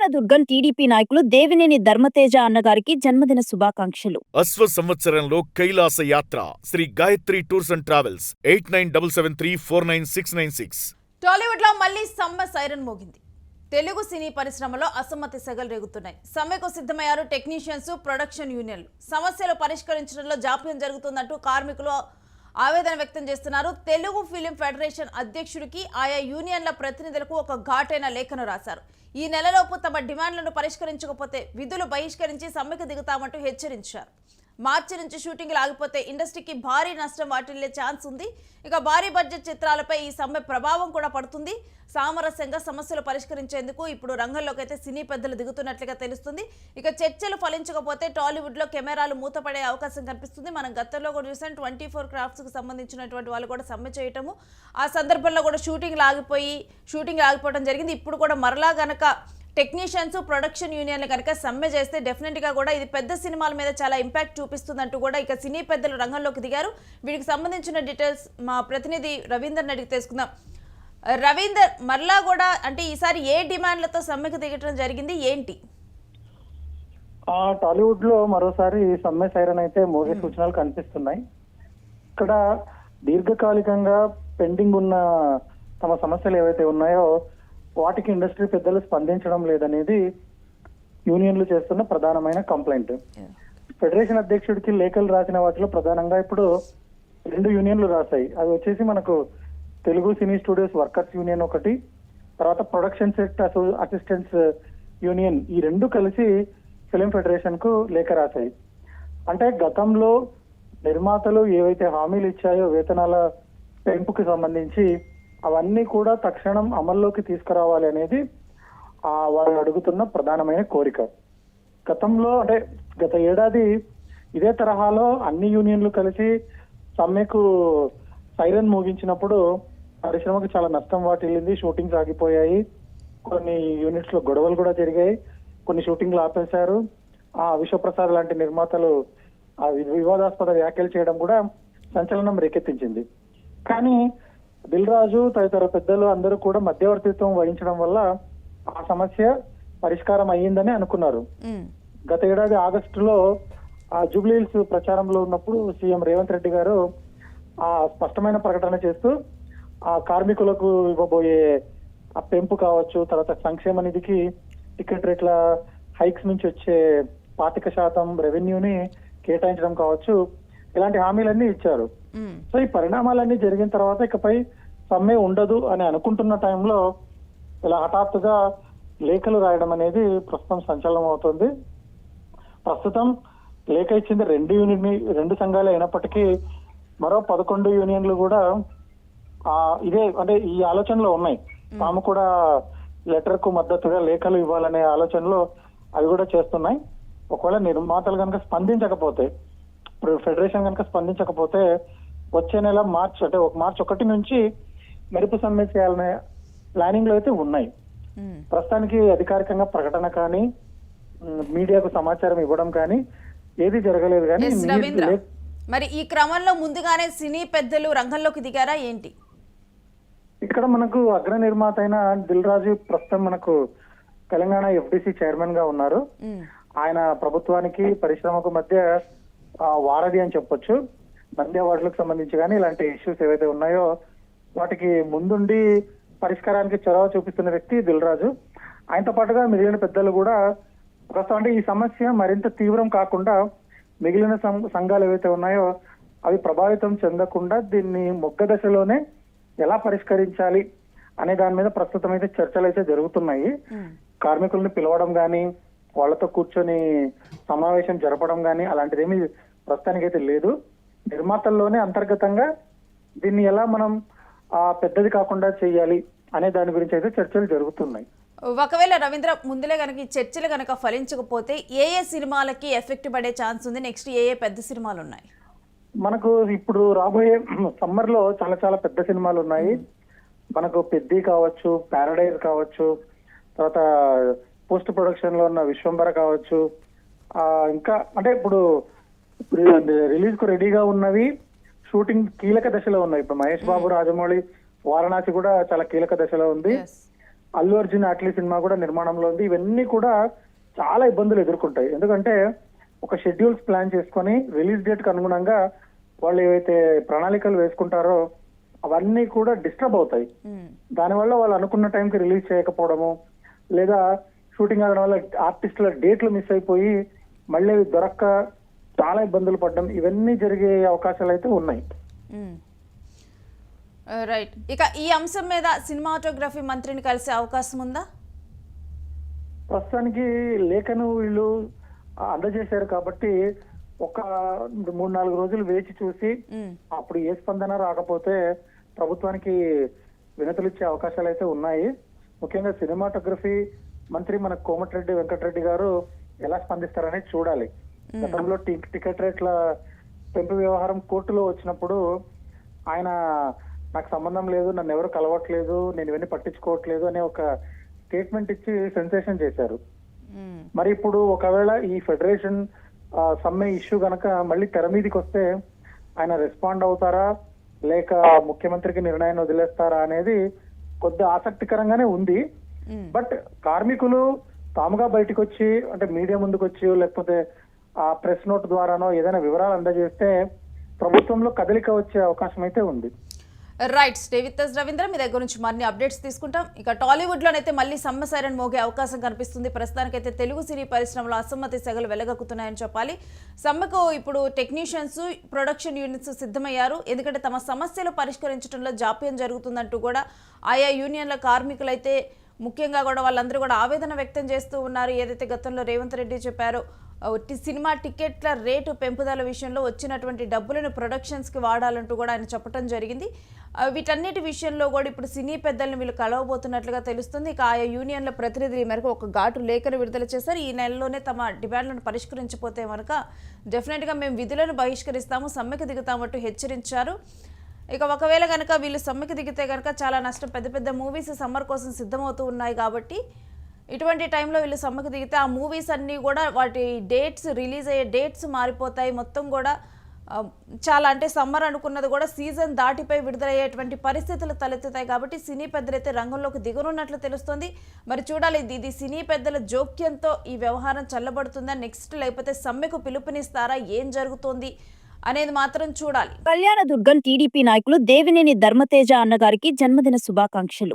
Kalyandurg TDP నాయకులు దేవినేని ధర్మతేజ అన్నగారికి జన్మదిన శుభాకాంక్షలు. అశ్వ సంవత్సరంలో కైలాస యాత్ర Sri Gayatri tours and travels 8977349696. Tollywood లో మళ్ళీ సమ్మె సైరన్ మోగింది. తెలుగు సినీ పరిశ్రమలో అసమ్మతి సెగలు రేగుతున్నాయి. సమ్మెకు సిద్ధమయ్యారు టెక్నీషియన్స్, ప్రొడక్షన్ యూనియన్లు. సమస్యలు పరిష్కరించడంలో జాప్యం జరుగుతుందంటూ కార్మికులు ఆవేదన వ్యక్తం చేస్తున్నారు. తెలుగు ఫిలిం ఫెడరేషన్ అధ్యక్షుడికి ఆయా యూనియన్ల ప్రతినిధులకు ఒక ఘాటైన లేఖను రాశారు. ఈ నెలలోపు తమ డిమాండ్లను పరిష్కరించకపోతే విధులు బహిష్కరించి సమ్మెకు దిగుతామంటూ హెచ్చరించారు. మార్చి నుంచి షూటింగ్లు ఆగిపోతే ఇండస్ట్రీకి భారీ నష్టం వాటిల్లే ఛాన్స్ ఉంది. ఇక భారీ బడ్జెట్ చిత్రాలపై ఈ సమ్మె ప్రభావం కూడా పడుతుంది. సామరస్యంగా సమస్యలు పరిష్కరించేందుకు ఇప్పుడు రంగంలోకి అయితే సినీ పెద్దలు దిగుతున్నట్లుగా తెలుస్తుంది. ఇక చర్చలు ఫలించకపోతే టాలీవుడ్ లో కెమెరాలు మూతపడే అవకాశం కనిపిస్తుంది. మనం గతంలో కూడా చూసాం 24 క్రాఫ్ట్స్ కు సంబంధించినటువంటి వాళ్ళు కూడా సమ్మె చేయటము, ఆ సందర్భంలో కూడా షూటింగ్ ఆగిపోవడం జరిగింది. ఇప్పుడు కూడా మరలా గనక టెక్నీషియన్స్, ప్రొడక్షన్ యూనియన్లు కనుక సమ్మె చేస్తే డెఫినెట్గా కూడా ఇది పెద్ద సినిమాల మీద చాలా ఇంపాక్ట్ చూపిస్తుందంటూ కూడా ఇక సినీ పెద్దలు రంగంలోకి దిగారు. వీటికి సంబంధించిన డీటెయిల్స్ మా ప్రతినిధి రవీందర్ అడిగి తెలుసుకుందాం. రవీందర్, మరలా కూడా అంటే ఈసారి ఏ డిమాండ్లతో సమ్మెకు దిగటం జరిగింది, ఏంటి? టాలీవుడ్ లో మరోసారి సమ్మె సైరన్ అయితే మోగే సూచనలు కనిపిస్తున్నాయి. ఇక్కడ దీర్ఘకాలికంగా పెండింగ్ ఉన్న తమ సమస్యలు ఏవైతే ఉన్నాయో వాటికి ఇండస్ట్రీ పెద్దలు స్పందించడం లేదనేది యూనియన్లు చేస్తున్న ప్రధానమైన కంప్లైంట్. ఫెడరేషన్ అధ్యక్షుడికి లేఖలు రాసిన వాటిలో ప్రధానంగా ఇప్పుడు 2 యూనియన్లు రాశాయి. అవి వచ్చేసి మనకు తెలుగు సినీ స్టూడియోస్ వర్కర్స్ యూనియన్ ఒకటి, తర్వాత ప్రొడక్షన్ సెట్ అసిస్టెంట్స్ యూనియన్, ఈ 2 కలిసి ఫిలిం ఫెడరేషన్ కు లేఖ రాశాయి. అంటే గతంలో నిర్మాతలు ఏవైతే హామీలు ఇచ్చాయో వేతనాల పెంపుకి సంబంధించి అవన్నీ కూడా తక్షణం అమల్లోకి తీసుకురావాలి అనేది వాళ్ళు అడుగుతున్న ప్రధానమైన కోరిక. గతంలో అంటే గత ఏడాది ఇదే తరహాలో అన్ని యూనియన్లు కలిసి సమ్మెకు సైరన్ మోగించినప్పుడు పరిశ్రమకు చాలా నష్టం వాటిల్లింది. షూటింగ్స్ ఆగిపోయాయి, కొన్ని యూనిట్స్ లో గొడవలు కూడా జరిగాయి, కొన్ని షూటింగ్లు ఆపేశారు. విశ్వప్రసాద్ లాంటి నిర్మాతలు వివాదాస్పద వ్యాఖ్యలు చేయడం కూడా సంచలనం రేకెత్తించింది. కానీ దిల్ రాజు తదితర పెద్దలు అందరూ కూడా మధ్యవర్తిత్వం వహించడం వల్ల ఆ సమస్య పరిష్కారం అయ్యిందని అనుకున్నారు. గత ఏడాది ఆగస్టులో జూబ్లీహిల్స్ ప్రచారంలో ఉన్నప్పుడు సీఎం రేవంత్ రెడ్డి గారు స్పష్టమైన ప్రకటన చేస్తూ కార్మికులకు ఇవ్వబోయే పెంపు కావచ్చు, తర్వాత సంక్షేమ నిధికి టికెట్ రేట్ల హైక్స్ నుంచి వచ్చే 25% రెవెన్యూని కేటాయించడం కావచ్చు, ఇలాంటి హామీలన్నీ ఇచ్చారు. సో ఈ పరిణామాలన్నీ జరిగిన తర్వాత ఇకపై సమ్మె ఉండదు అని అనుకుంటున్న టైంలో ఇలా హఠాత్తుగా లేఖలు రాయడం అనేది ప్రస్తుతం సంచలనం అవుతుంది. ప్రస్తుతం లేఖ ఇచ్చింది 2 సంఘాలు అయినప్పటికీ మరో 11 యూనియన్లు కూడా ఇదే అంటే ఈ ఆలోచనలో ఉన్నాయి. తాము కూడా లెటర్ కు మద్దతుగా లేఖలు ఇవ్వాలనే ఆలోచనలో అవి కూడా చేస్తున్నాయి. ఒకవేళ నిర్మాతలు కనుక స్పందించకపోతే, ఇప్పుడు ఫెడరేషన్ కనుక స్పందించకపోతే వచ్చే నెల మార్చి 1 నుంచి మెరుపు సమ్మె చేయాలనే ప్లానింగ్ లో అయితే ఉన్నాయి. ప్రస్తుతానికి అధికారికంగా ప్రకటన కానీ మీడియాకు సమాచారం ఇవ్వడం కానీ ఏది జరగలేదు. కానీ మరి ఈ క్రమంలో ముందుగానే సినీ పెద్దలు రంగంలోకి దిగారా ఏంటి? ఇక్కడ మనకు అగ్ర నిర్మాత అయిన దిల్ రాజు ప్రస్తుతం మనకు తెలంగాణ ఎఫ్డిసి చైర్మన్ గా ఉన్నారు. ఆయన ప్రభుత్వానికి పరిశ్రమకు మధ్య వారధి అని చెప్పొచ్చు. నంది అవార్డులకు సంబంధించి కానీ ఇలాంటి ఇష్యూస్ ఏవైతే ఉన్నాయో వాటికి ముందుండి పరిష్కారానికి చొరవ చూపిస్తున్న వ్యక్తి దిల్ రాజు. ఆయనతో పాటుగా మిగిలిన పెద్దలు కూడా ప్రస్తుతం అంటే ఈ సమస్య మరింత తీవ్రం కాకుండా మిగిలిన సంఘాలు ఏవైతే ఉన్నాయో అవి ప్రభావితం చెందకుండా దీన్ని మొగ్గ దశలోనే ఎలా పరిష్కరించాలి అనే దాని మీద ప్రస్తుతం అయితే చర్చలు అయితే జరుగుతున్నాయి. కార్మికుల్ని పిలవడం కానీ వాళ్ళతో కూర్చొని సమావేశం జరపడం కానీ అలాంటిదేమీ ప్రస్తుతానికైతే లేదు. నిర్మాతల్లోనే అంతర్గతంగా దీన్ని ఎలా మనం పెద్దది కాకుండా చేయాలి అనే దాని గురించి అయితే చర్చలు జరుగుతున్నాయి. ఒకవేళ రవీంద్ర ముందులే కనుక ఈ చర్చలు కనుక ఫలించకపోతే ఏ సినిమాలకి ఎఫెక్ట్ పడే ఛాన్స్ ఉంది? నెక్స్ట్ ఏ పెద్ద సినిమాలు ఉన్నాయి? మనకు ఇప్పుడు రాబోయే సమ్మర్ లో చాలా పెద్ద సినిమాలు ఉన్నాయి. మనకు పెద్ది కావచ్చు, పారడైజ్ కావచ్చు, తర్వాత పోస్ట్ ప్రొడక్షన్ లో ఉన్న విశ్వంబర కావచ్చు, ఇంకా అంటే ఇప్పుడు రిలీజ్ కు రెడీగా ఉన్నవి షూటింగ్ కీలక దశలో ఉన్నాయి. ఇప్పుడు మహేష్ బాబు, రాజమౌళి వారణాసి కూడా చాలా కీలక దశలో ఉంది. అల్లు అర్జున్ అట్లీ సినిమా కూడా నిర్మాణంలో ఉంది. ఇవన్నీ కూడా చాలా ఇబ్బందులు ఎదుర్కొంటాయి. ఎందుకంటే ఒక షెడ్యూల్స్ ప్లాన్ చేసుకొని రిలీజ్ డేట్ కి అనుగుణంగా వాళ్ళు ఏవైతే ప్రణాళికలు వేసుకుంటారో అవన్నీ కూడా డిస్టర్బ్ అవుతాయి. దానివల్ల వాళ్ళు అనుకున్న టైంకి రిలీజ్ చేయకపోవడము, లేదా షూటింగ్ ఆగడం వల్ల ఆర్టిస్టుల డేట్లు మిస్ అయిపోయి మళ్ళీ అవి దొరక్క చాలా ఇబ్బందులు పడడం, ఇవన్నీ జరిగే అవకాశాలు అయితే ఉన్నాయి. రైట్. ఇక ఈ అంశం మీద సినిమాటోగ్రఫీ మంత్రిని కలిసే అవకాశం ఉందా? ప్రస్తుతానికి లేఖను వీళ్ళు అందజేశారు కాబట్టి ఒక 3-4 రోజులు వేచి చూసి అప్పుడు ఏ స్పందన రాకపోతే ప్రభుత్వానికి వినతులు ఇచ్చే అవకాశాలు అయితే ఉన్నాయి. ముఖ్యంగా సినిమాటోగ్రఫీ మంత్రి మన కోమటిరెడ్డి వెంకటరెడ్డి గారు ఎలా స్పందిస్తారనేది చూడాలి. గతంలో టికెట్ రేట్ల పెంపు వ్యవహారం కోర్టులో వచ్చినప్పుడు ఆయన నాకు సంబంధం లేదు, నన్ను ఎవరు కలవట్లేదు, నేను ఇవన్నీ పట్టించుకోవట్లేదు అనే ఒక స్టేట్మెంట్ ఇచ్చి సెన్సేషన్ చేశారు. మరి ఇప్పుడు ఒకవేళ ఈ ఫెడరేషన్ సమ్మె ఇష్యూ గనక మళ్ళీ తెర మీదకి వస్తే ఆయన రెస్పాండ్ అవుతారా లేక ముఖ్యమంత్రికి నిర్ణయాన్ని వదిలేస్తారా అనేది కొద్ది ఆసక్తికరంగానే ఉంది. బట్ కార్మికులు తాముగా బయటకు వచ్చి అంటే మీడియా ముందుకు వచ్చి లేకపోతే ఆ ప్రెస్ నోట్ ద్వారానో ఏదైనా వివరాలు అందజేస్తే ప్రభుత్వంలో కదలిక వచ్చే అవకాశం అయితే ఉంది. Right. Stay with us Ravindra. మీ దగ్గర నుంచి మరిన్ని అప్డేట్స్ తీసుకుంటాం. ఇక టాలీవుడ్ లోనైతే మళ్ళీ సమ్మె సైరన్ మోగే అవకాశం కనిపిస్తుంది. ప్రస్తుతానికైతే తెలుగు సినీ పరిశ్రమలో అసమ్మతి సెగలు వెలగక్కుతున్నాయని చెప్పాలి. సమ్మెకు ఇప్పుడు టెక్నీషియన్స్, ప్రొడక్షన్ యూనిట్స్ సిద్ధమయ్యారు. ఎందుకంటే తమ సమస్యలు పరిష్కరించడంలో జాప్యం జరుగుతుందంటూ కూడా ఆయా యూనియన్ల కార్మికులైతే ముఖ్యంగా కూడా వాళ్ళందరూ కూడా ఆవేదన వ్యక్తం చేస్తూ ఉన్నారు. ఏదైతే గతంలో రేవంత్ రెడ్డి చెప్పారో సినిమా టికెట్ల రేటు పెంపుదల విషయంలో వచ్చినటువంటి డబ్బులను ప్రొడక్షన్స్కి వాడాలంటూ కూడా ఆయన చెప్పడం జరిగింది. వీటన్నిటి విషయంలో కూడా ఇప్పుడు సినీ పెద్దల్ని వీళ్ళు కలవబోతున్నట్లుగా తెలుస్తుంది. ఇక ఆయా యూనియన్ల ప్రతినిధుల మేరకు ఒక ఘాటు లేఖను విడుదల చేశారు. ఈ నెలలోనే తమ డిమాండ్లను పరిష్కరించకపోతే కనుక డెఫినెట్గా మేము విధులను బహిష్కరిస్తాము, సమ్మెకు దిగుతామంటూ హెచ్చరించారు. ఇక ఒకవేళ కనుక వీళ్ళు సమ్మెకు దిగితే కనుక చాలా నష్టం. పెద్ద పెద్ద మూవీస్ సమ్మర్ కోసం సిద్ధమవుతూ ఉన్నాయి కాబట్టి ఇటువంటి టైంలో వీళ్ళు సమ్మెకు దిగితే ఆ మూవీస్ అన్నీ కూడా వాటి డేట్స్, రిలీజ్ అయ్యే డేట్స్ మారిపోతాయి. మొత్తం కూడా చాలా అంటే సమ్మర్ అనుకున్నది కూడా సీజన్ దాటిపై విడుదలయ్యేటువంటి పరిస్థితులు తలెత్తుతాయి. కాబట్టి సినీ పెద్దలైతే రంగంలోకి దిగనున్నట్లు తెలుస్తుంది. మరి చూడాలి ఇది సినీ పెద్దల జోక్యంతో ఈ వ్యవహారం చల్లబడుతుందా నెక్స్ట్, లేకపోతే సమ్మెకు పిలుపునిస్తారా, ఏం జరుగుతోంది అనేది మాత్రం చూడాలి. కళ్యాణదుర్గం టీడీపీ నాయకులు దేవినేని ధర్మతేజ అన్నగారికి జన్మదిన శుభాకాంక్షలు.